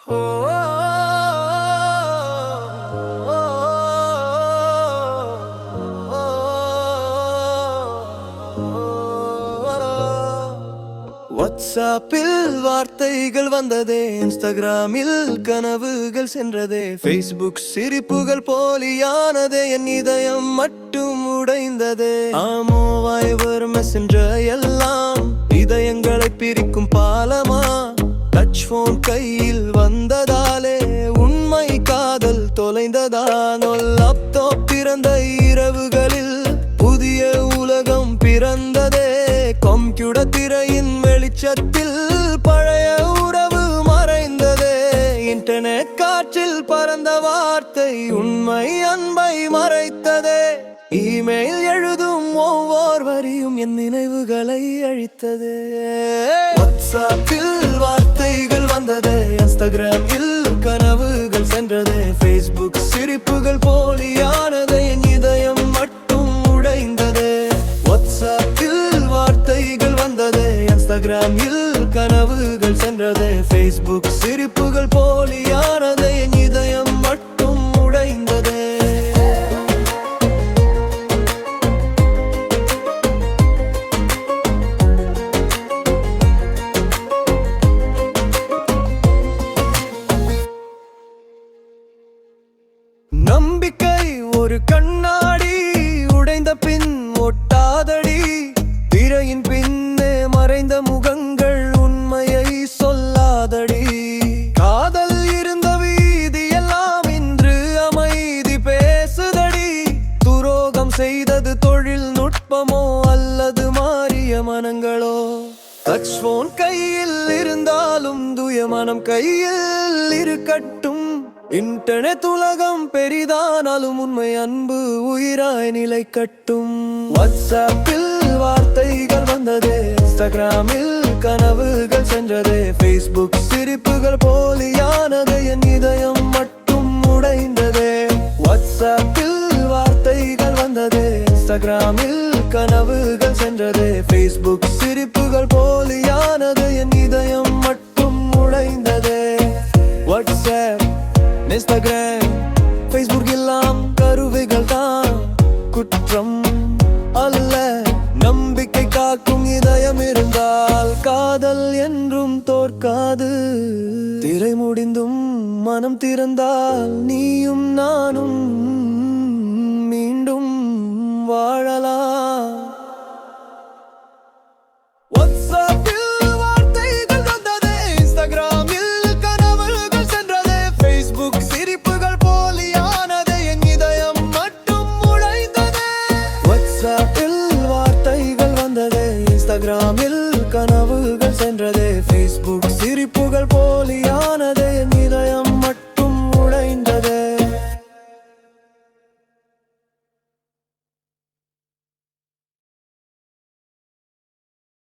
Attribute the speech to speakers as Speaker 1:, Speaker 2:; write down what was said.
Speaker 1: வாட்ஸ்அப்பில் வார்த்தைகள் வந்ததே, இன்ஸ்டாகிராமில் கனவுகள் சென்றதே, ஃபேஸ்புக் சிரிப்புகள் போலியானதே, என் இதயம் மட்டும் உடைந்ததே. ஆமோ வைபர் மெசஞ்சர் எல்லாம் இதயங்களை பிரிக்கும் பாலமா? டச் போன் கையில் வந்ததாலே உண்மை காதல் தொலைந்ததான். லேப்டாப் பிறந்த இரவுகளில் புதிய உலகம் பிறந்ததே. கம்ப்யூட்டர் திரையின் வெளிச்சத்தில் பழைய உறவு மறைந்ததே. இன்டர்நெட் காற்றில் பறந்த வார்த்தை உண்மை அன்பை மறைத்ததே. இமெயில் எழுதும் ஒவ்வொரு வரியும் என் நினைவுகளை அழித்ததே. வாட்ஸ்அப்பில் வார்த்தைகள் வந்ததே, இன்ஸ்டாகிராமில் கனவுகள் சென்றதே, ஃபேஸ்புக் சிரிப்புகள் போலியானதே, என் இதயம் மட்டும் உடைந்ததே. வாட்ஸ்அப்பில் வார்த்தைகள் வந்ததே, இன்ஸ்டாகிராமில் கனவுகள் சென்றதே, ஃபேஸ்புக் சிரிப்புகள் போலியானதே, என் இதயம் மட்டும் உடைந்ததே. நம்பிக்கை ஒரு கண்ணாடி, உடைந்த பின் ஒட்டாதடி. திரையின் பின்னே மறைந்த முகங்கள் உண்மையை சொல்லாதடி. காதல் இருந்த வீதி எல்லாம் இன்று அமைதி பேசுதடி. துரோகம் செய்தது தொழில்நுட்பமோ அல்லது மாறிய மனங்களோ? டச் போன் கையில் இருந்தாலும் தூய மனம் கையில் இருக்கட்டும். இன்டர்நெட் உலகம் பெரிதானாலும் உண்மை அன்பு உயிராய் நிலை கட்டும். வாட்ஸ்அப்பில் வார்த்தைகள் வந்ததே, இன்ஸ்டாகிராமில் கனவுகள் சென்றதே, ஃபேஸ்புக் சிரிப்புகள் போலியானதே, என் இதயம் மட்டும் உடைந்ததே. வாட்ஸ்அப்பில் வார்த்தைகள் வந்ததே, இன்ஸ்டாகிராமில் கனவுகள் சென்றதே, ஃபேஸ்புக் சிரிப்புகள் போலியானது, என் இதயம் மட்டும் உடைந்ததே. வாட்ஸ்அப், இன்ஸ்டாகிராம், ஃபேஸ்புக் எல்லாம் கருவிகள் தான், குற்றம் அல்ல. நம்பிக்கை காக்கும் இதயம் இருந்தால் காதல் என்றும் தோற்காது. திரை முடிந்தும் மனம் திறந்தால் நீயும் நானும் மீண்டும் வாழலாம். இன்ஸ்டாகிராமில் கனவுகள் சென்றதே, ஃபேஸ்புக் சிரிப்புகள் போலியானதே.